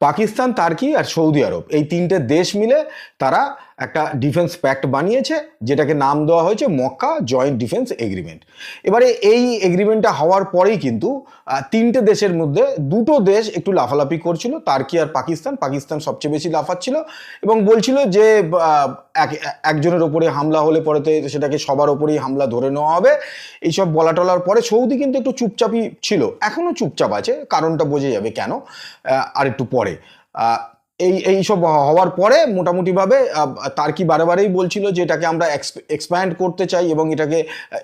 Pakistan, Turkey আর Saudi আরব এই তিনটে দেশ মিলে তারা একটা ডিফেন্স প্যাক্ট বানিয়েছে, যেটাকে নাম দেওয়া হয়েছে মক্কা জয়েন্ট ডিফেন্স এগ্রিমেন্ট। এবারে এই এগ্রিমেন্টটা হওয়ার পরেই কিন্তু তিনটে দেশের মধ্যে দুটো দেশ একটু লাফালাফি করছিল, তার্কি আর পাকিস্তান। পাকিস্তান সবচেয়ে বেশি লাফাচ্ছিল এবং বলছিল যে একজনের ওপরে হামলা হলে পরেতে সেটাকে সবার ওপরেই হামলা ধরে নেওয়া হবে। এইসব বলা টলার পরে সৌদি কিন্তু একটু চুপচাপই ছিল, এখনও চুপচাপ আছে, কারণটা বোঝা যাবে কেন আর একটু পরে। এইসব হওয়ার পরে মোটামুটিভাবে তার্কি বারেবারেই বলছিল যে এটাকে আমরা এক্সপ্যান্ড করতে চাই এবং এটাকে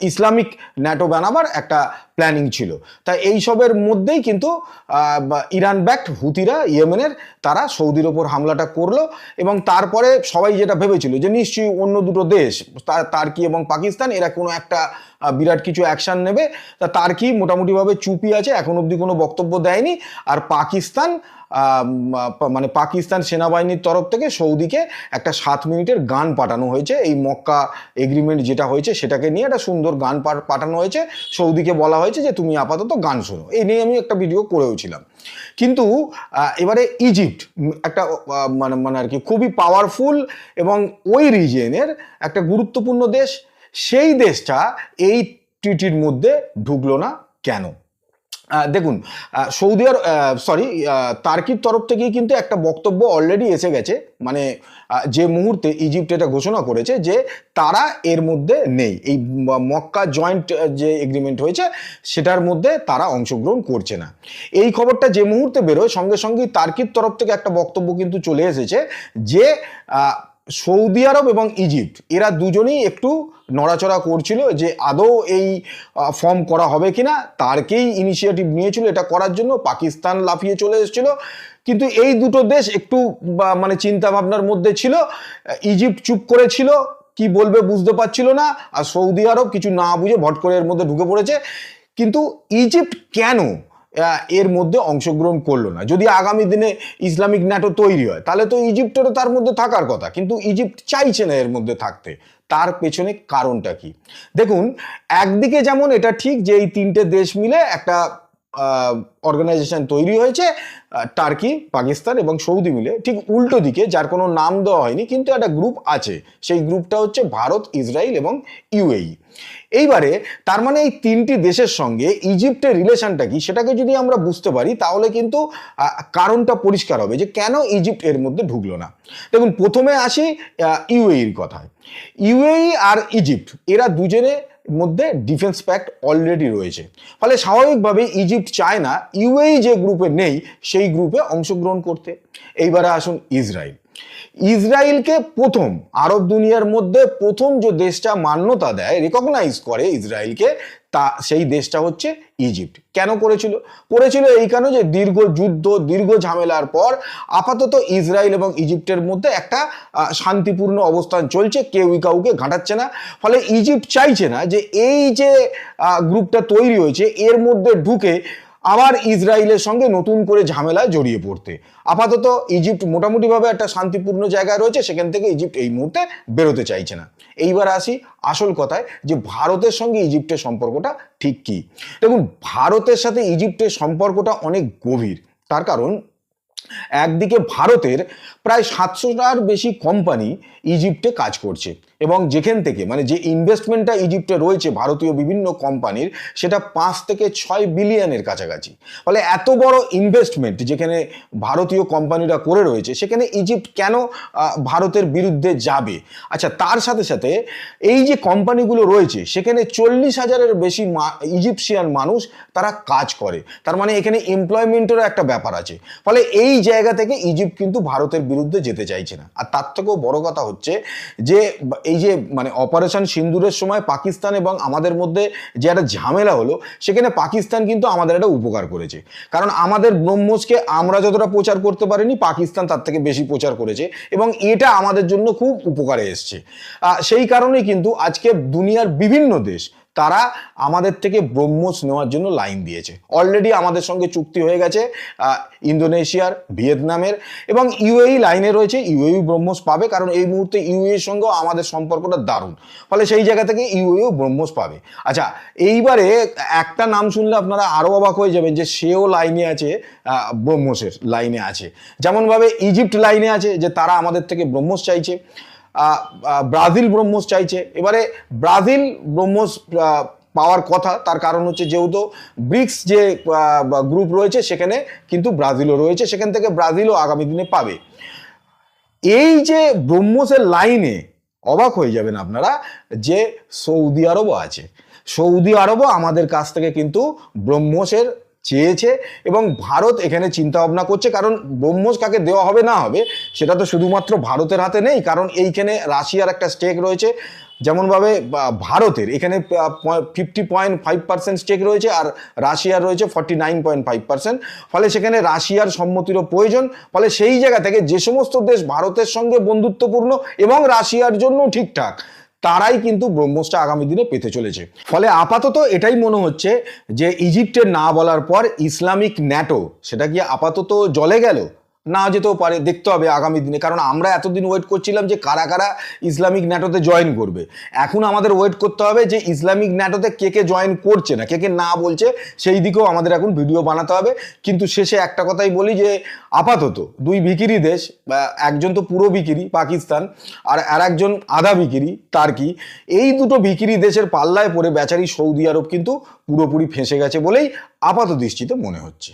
ইসলামিক ন্যাটো বানাবার একটা প্ল্যানিং ছিল। তাই এইসবের মধ্যেই কিন্তু ইরান ব্যাকড হুতিরা, ইয়েমেনের, তারা সৌদির ওপর হামলাটা করলো। এবং তারপরে সবাই যেটা ভেবেছিল যে নিশ্চয়ই অন্য দুটো দেশ, তার্কি এবং পাকিস্তান, এরা কোনো একটা বিরাট কিছু অ্যাকশান নেবে। তা তার্কি মোটামুটিভাবে চুপই আছে, এখন অবধি কোনো বক্তব্য দেয়নি। আর পাকিস্তান মানে পাকিস্তান সেনাবাহিনীর তরফ থেকে সৌদিকে একটা 7 মিনিটের গান পাঠানো হয়েছে। এই মক্কা এগ্রিমেন্ট যেটা হয়েছে সেটাকে নিয়ে একটা সুন্দর গান পাঠানো হয়েছে। সৌদিকে বলা হয়েছে যে তুমি আপাতত গান শোনো। এই নিয়ে আমি একটা ভিডিও করেওছিলাম। কিন্তু এবারে ইজিপ্ট একটা মানে আর কি খুবই পাওয়ারফুল এবং ওই রিজিয়নের একটা গুরুত্বপূর্ণ দেশ। সেই দেশটা এই ট্রিটির মধ্যে ঢুকলো না কেন? দেখুন, সৌদি আর তার্কির তরফ থেকেই কিন্তু একটা বক্তব্য অলরেডি এসে গেছে। মানে যে মুহূর্তে ইজিপ্ট এটা ঘোষণা করেছে যে তারা এর মধ্যে নেই, এই মক্কা জয়েন্ট যে এগ্রিমেন্ট হয়েছে সেটার মধ্যে তারা অংশগ্রহণ করছে না। এই খবরটা যে মুহূর্তে বেরোয় সঙ্গে সঙ্গেই তার্কির তরফ থেকে একটা বক্তব্য কিন্তু চলে এসেছে যে সৌদি আরব এবং ইজিপ্ট এরা দুজনেই একটু নড়াচড়া করছিল যে আদৌ এই ফর্ম করা হবে কিনা। তারকেই ইনিশিয়েটিভ নিয়েছিল এটা করার জন্য, পাকিস্তান লাফিয়ে চলে এসেছিল। কিন্তু এই দুটো দেশ একটু মানে চিন্তা ভাবনার মধ্যে ছিল। ইজিপ্ট চুপ করেছিল, কি বলবে বুঝতে পারছিল না, আর সৌদি আরব কিছু না বুঝে ভট করে এর মধ্যে ঢুকে পড়েছে। কিন্তু ইজিপ্ট কেন এর মধ্যে অংশগ্রহণ করলো না? যদি আগামী দিনে ইসলামিক ন্যাটো তৈরি হয় তাহলে তো ইজিপ্টেরও তার মধ্যে থাকার কথা, কিন্তু ইজিপ্ট চাইছে না এর মধ্যে থাকতে। তার পেছনে কারণটা কি? দেখুন, একদিকে যেমন এটা ঠিক যে এই তিনটে দেশ মিলে একটা অর্গানাইজেশন তৈরি হয়েছে, টার্কি, পাকিস্তান এবং সৌদি মিলে। ঠিক উল্টো দিকে, যার কোনো নাম দেওয়া হয়নি কিন্তু একটা গ্রুপ আছে, সেই গ্রুপটা হচ্ছে ভারত, ইসরায়েল এবং ইউএই। এইবারে তার মানে এই তিনটি দেশের সঙ্গে ইজিপ্টের রিলেশনটা কি সেটাকে যদি আমরা বুঝতে পারি তাহলে কিন্তু কারণটা পরিষ্কার হবে যে কেন ইজিপ্ট এর মধ্যে ঢুকলো না। দেখুন, প্রথমে আসি ইউএইর কথায়। ইউএই আর ইজিপ্ট এরা দুজনে মধ্যে ডিফেন্স প্যাক্ট অলরেডি রয়েছে, ফলে স্বাভাবিকভাবে ইজিপ্ট চায় না ইউএই যে গ্রুপে নেই সেই গ্রুপে অংশগ্রহণ করতে। এইবারে আসুন ইসরায়েল। ইসরায়েলকে প্রথম আরব দুনিয়ার মধ্যে প্রথম যে দেশটা মান্যতা দেয়, রেকগনাইজ করে ইসরায়েলকে, তা সেই দেশটা হচ্ছে ইজিপ্ট। কেন করেছিল? এই কারণে যে দীর্ঘ যুদ্ধ, দীর্ঘ ঝামেলার পর আপাতত ইসরায়েল এবং ইজিপ্টের মধ্যে একটা শান্তিপূর্ণ অবস্থান চলছে, কেউই কাউকে ঘাঁটাচ্ছে না। ফলে ইজিপ্ট চাইছে না যে এই যে গ্রুপটা তৈরি হয়েছে এর মধ্যে ঢুকে আবার ইসরায়েলের সঙ্গে নতুন করে ঝামেলায় জড়িয়ে পড়তে। আপাতত ইজিপ্ট মোটামুটিভাবে একটা শান্তিপূর্ণ জায়গায় রয়েছে, সেখান থেকে ইজিপ্ট এই মুহূর্তে বেরোতে চাইছে না। এইবার আসি আসল কথায় যে ভারতের সঙ্গে ইজিপ্টের সম্পর্কটা ঠিক কি। দেখুন, ভারতের সাথে ইজিপ্টের সম্পর্কটা অনেক গভীর। তার কারণ একদিকে ভারতের প্রায় 700টার বেশি কোম্পানি ইজিপ্টে কাজ করছে এবং যেখান থেকে মানে যে ইনভেস্টমেন্টটা ইজিপ্টে রয়েছে ভারতীয় বিভিন্ন কোম্পানির, সেটা 5 থেকে 6 বিলিয়নের কাছাকাছি। ফলে এত বড় ইনভেস্টমেন্ট যেখানে ভারতীয় কোম্পানিরা করে রয়েছে, সেখানে ইজিপ্ট কেন ভারতের বিরুদ্ধে যাবে? আচ্ছা, তার সাথে সাথে এই যে কোম্পানিগুলো রয়েছে সেখানে 40,000-এর বেশি ইজিপশিয়ান মানুষ তারা কাজ করে। তার মানে এখানে এমপ্লয়মেন্টেরও একটা ব্যাপার আছে। ফলে এই জায়গা থেকে ইজিপ্ট কিন্তু ভারতের বিরুদ্ধে যেতে চাইছে না। আর তার থেকেও বড় কথা হচ্ছে যে এই যে মানে অপারেশন সিন্দুরের সময় পাকিস্তান এবং আমাদের মধ্যে যে একটা ঝামেলা হলো, সেখানে পাকিস্তান কিন্তু আমাদের একটা উপকার করেছে। কারণ আমাদের ব্রহ্মসকে আমরা যতটা প্রচার করতে পারিনি, পাকিস্তান তার থেকে বেশি প্রচার করেছে এবং এটা আমাদের জন্য খুব উপকারে এসছে। সেই কারণেই কিন্তু আজকে দুনিয়ার বিভিন্ন দেশ তারা আমাদের থেকে ব্রহ্মোস নেওয়ার জন্য লাইন দিয়েছে। অলরেডি আমাদের সঙ্গে চুক্তি হয়ে গেছে ইন্দোনেশিয়ার, ভিয়েতনামের এবং ইউএই লাইনে রয়েছে। ইউএই ব্রহ্মোস পাবে, কারণ এই মুহূর্তে ইউএর সঙ্গেও আমাদের সম্পর্কটা দারুণ, ফলে সেই জায়গা থেকে ইউএও ব্রহ্মোস পাবে। আচ্ছা, এইবারে একটা নাম শুনলে আপনারা আরও অবাক হয়ে যাবেন যে সেও লাইনে আছে, ব্রহ্মোসের লাইনে আছে। যেমনভাবে ইজিপ্ট লাইনে আছে, যে তারা আমাদের থেকে ব্রহ্মোস চাইছে। ব্রাজিল ব্রহ্মোস চাইছে। এবারে ব্রাজিল ব্রহ্মোস পাওয়ার কথা, তার কারণ হচ্ছে যেহেতু ব্রিক্স যে গ্রুপ রয়েছে সেখানে কিন্তু ব্রাজিলও রয়েছে, সেখান থেকে ব্রাজিলও আগামী দিনে পাবে। এই যে ব্রহ্মোসের লাইনে অবাক হয়ে যাবেন আপনারা যে সৌদি আরবও আছে। সৌদি আরবও আমাদের কাছ থেকে কিন্তু ব্রহ্মোসের চেয়েছে এবং ভারত এখানে চিন্তা ভাবনা করছে, কারণ ব্রহ্মোস কাকে দেওয়া হবে না হবে সেটা তো শুধুমাত্র ভারতের হাতে নেই, কারণ এইখানে রাশিয়ার একটা স্টেক রয়েছে। যেমনভাবে ভারতের এখানে 50.5% স্টেক রয়েছে আর রাশিয়ার রয়েছে 49.5%, ফলে সেখানে রাশিয়ার সম্মতিরও প্রয়োজন। ফলে সেই জায়গা থেকে যে সমস্ত দেশ ভারতের সঙ্গে বন্ধুত্বপূর্ণ এবং রাশিয়ার জন্য ঠিকঠাক, তারাই কিন্তু ব্রহ্মোসটা আগামী দিনে পেতে চলেছে। ফলে আপাতত এটাই মনে হচ্ছে যে ইজিপ্টের না বলার পর ইসলামিক ন্যাটো সেটা কি আপাতত জলে গেল, না যেতেও পারে, দেখতে হবে আগামী দিনে। কারণ আমরা এতদিন ওয়েট করছিলাম যে কারা কারা ইসলামিক ন্যাটোতে জয়েন করবে, এখন আমাদের ওয়েট করতে হবে যে ইসলামিক ন্যাটোতে কে কে জয়েন করছে না, কে কে না বলছে, সেই দিকেও আমাদের এখন ভিডিও বানাতে হবে। কিন্তু শেষে একটা কথাই বলি যে আপাতত দুই বিকিরি দেশ, একজন তো পুরো বিকিরি পাকিস্তান আর একজন আধা বিকিরি টার্কি, এই দুটো বিকিরি দেশের পাল্লায় পড়ে বেচারি সৌদি আরব কিন্তু পুরোপুরি ফেঁসে গেছে বলেই আপাত দৃষ্টিতে মনে হচ্ছে।